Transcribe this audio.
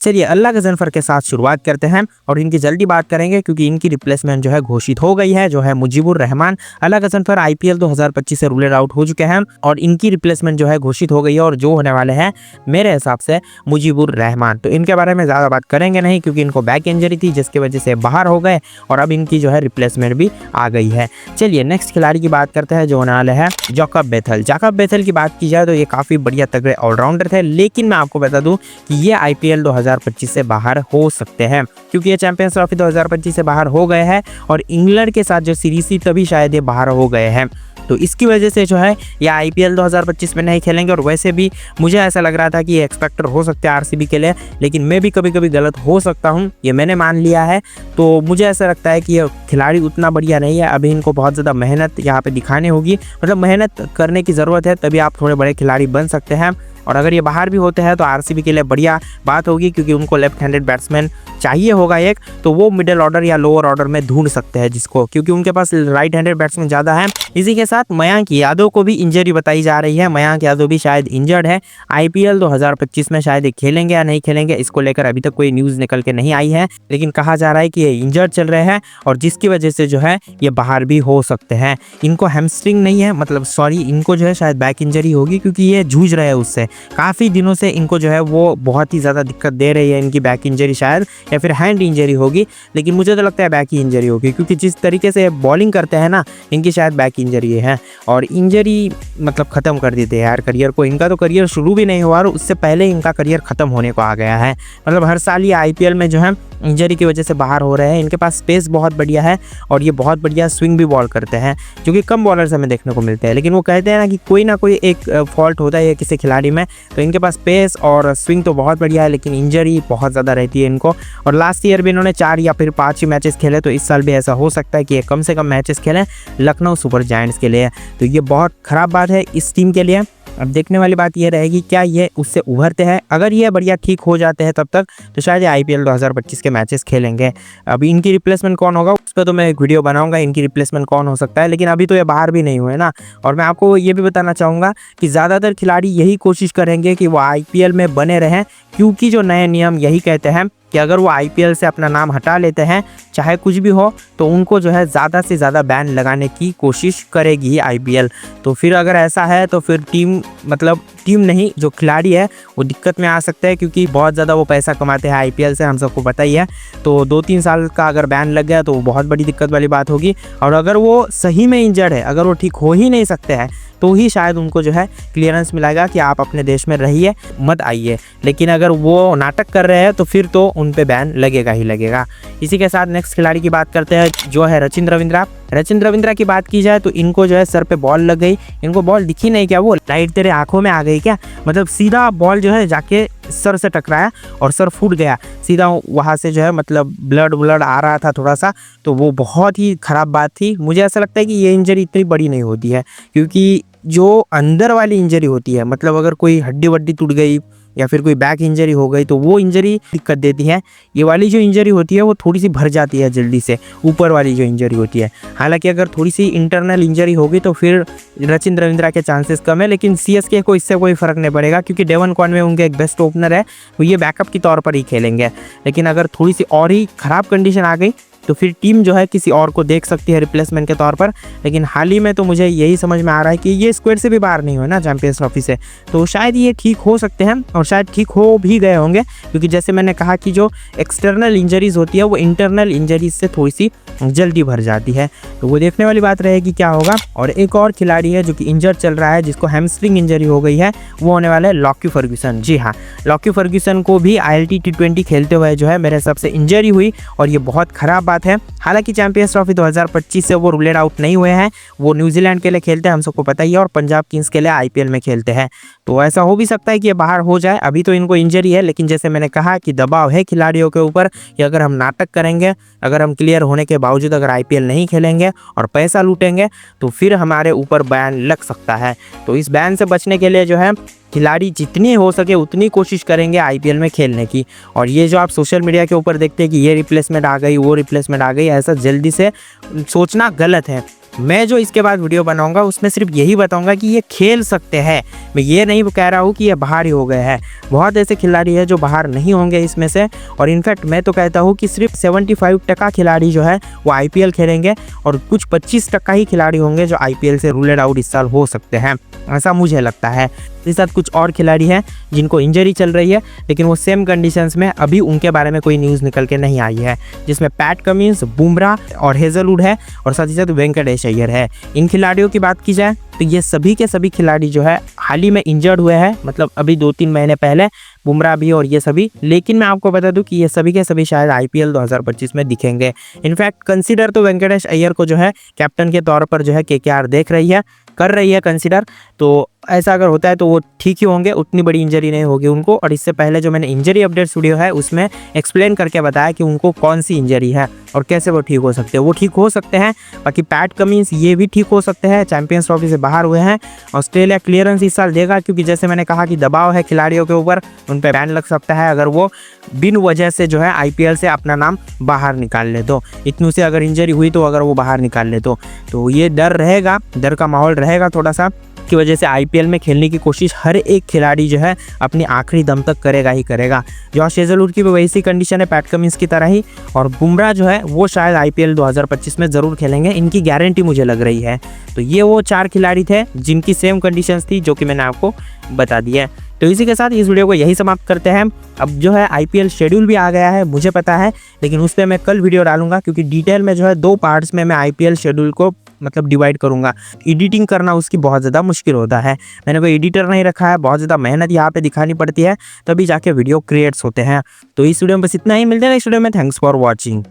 चलिए अल्लाह गजनफर के साथ शुरुआत करते हैं और इनकी जल्दी बात करेंगे क्योंकि इनकी रिप्लेसमेंट जो है घोषित हो गई है, जो है मुजीबुर रहमान। अल्लाह गजनफर आईपीएल 2025 से रूल आउट हो चुके हैं और इनकी रिप्लेसमेंट जो है घोषित हो गई है और जो होने वाले हैं मेरे हिसाब से मुजीबुर रहमान। तो इनके बारे में ज़्यादा बात करेंगे नहीं क्योंकि इनको बैक इंजरी थी जिसकी वजह से बाहर हो गए और अब इनकी जो है रिप्लेसमेंट भी आ गई है। चलिए नेक्स्ट खिलाड़ी की बात करते हैं जो होने वाले हैं जैकब बेथेल। जैकब बेथेल की बात की जाए तो ये काफ़ी बढ़िया तगड़े ऑलराउंडर थे, लेकिन मैं आपको बता दूं कि ये आईपीएल 2025 से बाहर हो सकते हैं क्योंकि ये चैंपियंस ट्रॉफी 2025 से बाहर हो गए हैं और इंग्लैंड के साथ जो सीरीज थी तभी शायद ये बाहर हो गए हैं। तो इसकी वजह से जो है ये आईपीएल 2025 में नहीं खेलेंगे और वैसे भी मुझे ऐसा लग रहा था कि ये एक्सपेक्टर हो सकते हैं आरसीबी के लिए, लेकिन मैं भी कभी कभी गलत हो सकता हूँ, ये मैंने मान लिया है। तो मुझे ऐसा लगता है कि ये खिलाड़ी उतना बढ़िया नहीं है, अभी इनको बहुत ज़्यादा मेहनत यहाँ पे दिखानी होगी, मतलब मेहनत करने की ज़रूरत है, तभी आप थोड़े बड़े खिलाड़ी बन सकते हैं। और अगर ये बाहर भी होते हैं तो आरसीबी के लिए बढ़िया बात होगी क्योंकि उनको लेफ्ट हैंडेड बैट्समैन चाहिए होगा एक, तो वो मिडिल ऑर्डर या लोअर ऑर्डर में ढूंढ सकते हैं जिसको, क्योंकि उनके पास राइट हैंडेड बैट्समैन ज़्यादा है। इसी के साथ मयंक यादव को भी इंजरी बताई जा रही है, मयंक यादव भी शायद इंजर्ड है। आईपीएल 2025 में शायद ये खेलेंगे या नहीं खेलेंगे इसको लेकर अभी तक कोई न्यूज़ निकल के नहीं आई है, लेकिन कहा जा रहा है कि ये इंजर्ड चल रहे हैं और जिसकी वजह से जो है ये बाहर भी हो सकते हैं। इनको हैमस्ट्रिंग नहीं है, मतलब सॉरी, इनको जो है शायद बैक इंजरी होगी क्योंकि ये जूझ रहे हैं उससे काफ़ी दिनों से, इनको जो है वो बहुत ही ज़्यादा दिक्कत दे रही है इनकी बैक इंजरी शायद, या फिर हैंड इंजरी होगी, लेकिन मुझे तो लगता है बैक ही इंजरी होगी क्योंकि जिस तरीके से बॉलिंग करते हैं ना, इनकी शायद बैक इंजरी है और इंजरी मतलब ख़त्म कर देते हैं यार करियर को। इनका तो करियर शुरू भी नहीं हुआ और उससे पहले इनका करियर ख़त्म होने को आ गया है। मतलब हर साल ये आईपीएल में जो है इंजरी की वजह से बाहर हो रहे हैं। इनके पास स्पेस बहुत बढ़िया है और ये बहुत बढ़िया स्विंग भी बॉल करते हैं जो कि कम बॉलर्स हमें देखने को मिलते हैं, लेकिन वो कहते हैं ना कि कोई ना कोई एक फॉल्ट होता है किसी खिलाड़ी में। तो इनके पास स्पेस और स्विंग तो बहुत बढ़िया है, लेकिन इंजरी बहुत ज़्यादा रहती है इनको। और लास्ट ईयर भी इन्होंने 4 या फिर 5 ही मैचेस खेले, तो इस साल भी ऐसा हो सकता है कि ये कम से कम मैचेस खेलें लखनऊ सुपर जायंट्स के लिए। तो ये बहुत ख़राब बात है इस टीम के लिए। अब देखने वाली बात यह रहेगी क्या ये उससे उभरते हैं। अगर ये बढ़िया ठीक हो जाते हैं तब तक तो शायद आईपीएल 2025 के मैचेस खेलेंगे। अभी इनकी रिप्लेसमेंट कौन होगा उस पर तो मैं एक वीडियो बनाऊंगा, इनकी रिप्लेसमेंट कौन हो सकता है, लेकिन अभी तो ये बाहर भी नहीं हुए ना। और मैं आपको ये भी बताना चाहूँगा कि ज़्यादातर खिलाड़ी यही कोशिश करेंगे कि वो आईपीएल में बने रहें, क्योंकि जो नए नियम यही कहते हैं कि अगर वो आईपीएल से अपना नाम हटा लेते हैं चाहे कुछ भी हो तो उनको जो है ज़्यादा से ज़्यादा बैन लगाने की कोशिश करेगी आईपीएल। तो फिर अगर ऐसा है तो फिर टीम नहीं, जो खिलाड़ी है वो दिक्कत में आ सकते हैं क्योंकि बहुत ज़्यादा वो पैसा कमाते हैं आईपीएल से, हम सबको पता ही है। तो 2-3 साल का अगर बैन लग गया तो बहुत बड़ी दिक्कत वाली बात होगी। और अगर वो सही में इंजर्ड है, अगर वो ठीक हो ही नहीं सकते हैं, तो ही शायद उनको जो है क्लियरेंस मिलेगा कि आप अपने देश में रहिए, मत आइए। लेकिन अगर वो नाटक कर रहे हैं तो फिर तो उन पे बैन लगेगा ही लगेगा। इसी के साथ नेक्स्ट खिलाड़ी की बात करते हैं जो है रचिन रविंद्रा। रचिन रविंद्रा की बात की जाए तो इनको जो है सर पे बॉल लग गई, इनको बॉल दिखी नहीं क्या, वो लाइट तेरे आंखों में आ गई क्या, मतलब सीधा बॉल जो है जाके सर से टकराया और सर फूट गया सीधा, वहाँ से जो है मतलब ब्लड आ रहा था थोड़ा सा। तो वो बहुत ही ख़राब बात थी। मुझे ऐसा लगता है कि ये इंजरी इतनी बड़ी नहीं होती है क्योंकि जो अंदर वाली इंजरी होती है, मतलब अगर कोई हड्डी वड्डी टूट गई या फिर कोई बैक इंजरी हो गई तो वो इंजरी दिक्कत देती है। ये वाली जो इंजरी होती है वो थोड़ी सी भर जाती है जल्दी से, ऊपर वाली जो इंजरी होती है। हालांकि अगर थोड़ी सी इंटरनल इंजरी होगी तो फिर रचिन रविंद्रा के चांसेस कम है, लेकिन सीएसके को इससे कोई फ़र्क नहीं पड़ेगा क्योंकि डेवन कॉनवे उनके एक बेस्ट ओपनर है, तो ये बैकअप के तौर पर ही खेलेंगे। लेकिन अगर थोड़ी सी और ही ख़राब कंडीशन आ गई तो फिर टीम जो है किसी और को देख सकती है रिप्लेसमेंट के तौर पर। लेकिन हाल ही में तो मुझे यही समझ में आ रहा है कि ये स्क्वाड से भी बाहर नहीं हुए ना चैंपियंस ट्रॉफी से, तो शायद ये ठीक हो सकते हैं और शायद ठीक हो भी गए होंगे क्योंकि जैसे मैंने कहा कि जो एक्सटर्नल इंजरीज होती है वो इंटरनल इंजरीज से थोड़ी सी जल्दी भर जाती है। तो वो देखने वाली बात रहेगी क्या होगा। और एक और खिलाड़ी है जो कि इंजर्ड चल रहा है, जिसको हैमस्ट्रिंग इंजरी हो गई है, वो होने वाला है लॉकी फर्ग्यूसन। जी हाँ, लॉकी फर्ग्यूसन को भी ILT T20 खेलते हुए जो है मेरे हिसाब से इंजरी हुई और ये बहुत ख़राब बात है। हालांकि चैंपियंस ट्रॉफी 2025 से वो रूल आउट नहीं हुए हैं, वो न्यूजीलैंड के लिए खेलते हैं, हम सबको पता ही है, और पंजाब किंग्स के लिए आईपीएल में खेलते हैं। तो ऐसा हो भी सकता है कि ये बाहर हो जाए। अभी तो इनको इंजरी है, लेकिन जैसे मैंने कहा कि दबाव है खिलाड़ियों के ऊपर कि अगर हम नाटक करेंगे, अगर हम क्लियर होने के बावजूद अगर आईपीएल नहीं खेलेंगे और पैसा लूटेंगे तो फिर हमारे ऊपर बैन लग सकता है। तो इस बैन से बचने के लिए जो है खिलाड़ी जितनी हो सके उतनी कोशिश करेंगे आईपीएल में खेलने की। और ये जो आप सोशल मीडिया के ऊपर देखते हैं कि ये रिप्लेसमेंट आ गई, वो रिप्लेसमेंट आ गई, ऐसा जल्दी से सोचना गलत है मैं जो इसके बाद वीडियो बनाऊंगा उसमें सिर्फ यही बताऊंगा कि ये खेल सकते हैं। मैं ये नहीं कह रहा हूँ कि ये बाहर ही हो गए हैं। बहुत ऐसे खिलाड़ी हैं जो बाहर नहीं होंगे इसमें से, और इनफैक्ट मैं तो कहता हूँ कि सिर्फ 75% खिलाड़ी जो है वो IPL खेलेंगे और कुछ 25% ही खिलाड़ी होंगे जो IPL से रूलेड आउट इस साल हो सकते हैं, ऐसा मुझे लगता है। इस साथ कुछ और खिलाड़ी हैं जिनको इंजरी चल रही है, लेकिन वो सेम कंडीशंस में अभी उनके बारे में कोई न्यूज़ निकल के नहीं आई है, जिसमें पैट कमिंस, बुमराह और हेजलवुड है और साथ ही साथ वेंकटेश अय्यर है। इन खिलाड़ियों की बात की जाए तो ये सभी के सभी खिलाड़ी जो है हाल ही में इंजर्ड हुए हैं, मतलब अभी 2-3 महीने पहले, बुमराह भी और ये सभी। लेकिन मैं आपको बता दूं कि ये सभी के सभी शायद IPL 2025 में दिखेंगे। इनफैक्ट कंसीडर तो वेंकटेश अय्यर को जो है कैप्टन के तौर पर जो है KKR देख रही है, कर रही है कंसीडर। तो ऐसा अगर होता है तो वो ठीक ही होंगे, उतनी बड़ी इंजरी नहीं होगी उनको। और इससे पहले जो मैंने इंजरी अपडेट्स वीडियो है उसमें एक्सप्लेन करके बताया कि उनको कौन सी इंजरी है और कैसे वो ठीक हो सकते हैं। वो ठीक हो सकते हैं। बाकी पैट कमिंस ये भी ठीक हो सकते हैं, चैंपियंस ट्रॉफी से बाहर हुए हैं। ऑस्ट्रेलिया क्लियरेंस इस साल देगा, क्योंकि जैसे मैंने कहा कि दबाव है खिलाड़ियों के ऊपर, उन पर बैन लग सकता है अगर वो बिन वजह से जो है IPL से अपना नाम बाहर निकाल ले। तो इतनी से अगर इंजरी हुई तो अगर वो बाहर निकाल ले तो ये डर रहेगा, डर का माहौल रहेगा थोड़ा सा, की वजह से IPL में खेलने की कोशिश हर एक खिलाड़ी जो है अपनी आखिरी दम तक करेगा ही करेगा। जॉश हेजलवुड की भी वैसी कंडीशन है पैट कमिंस की तरह ही, और बुमराह जो है वो शायद IPL 2025 में ज़रूर खेलेंगे, इनकी गारंटी मुझे लग रही है। तो ये वो 4 खिलाड़ी थे जिनकी सेम कंडीशंस थी जो कि मैंने आपको बता दी है। तो इसी के साथ इस वीडियो को यही समाप्त करते हैं। अब जो है IPL शेड्यूल भी आ गया है, मुझे पता है, लेकिन उस पर मैं कल वीडियो डालूंगा, क्योंकि डिटेल में जो है 2 पार्ट्स में मैं IPL शेड्यूल को मतलब डिवाइड करूंगा। एडिटिंग करना उसकी बहुत ज़्यादा मुश्किल होता है, मैंने कोई एडिटर नहीं रखा है, बहुत ज़्यादा मेहनत यहाँ पे दिखानी पड़ती है, तभी जाके वीडियो क्रिएट्स होते हैं। तो इस वीडियो में बस इतना ही, मिलते हैं नेक्स्ट वीडियो में। Thanks for watching.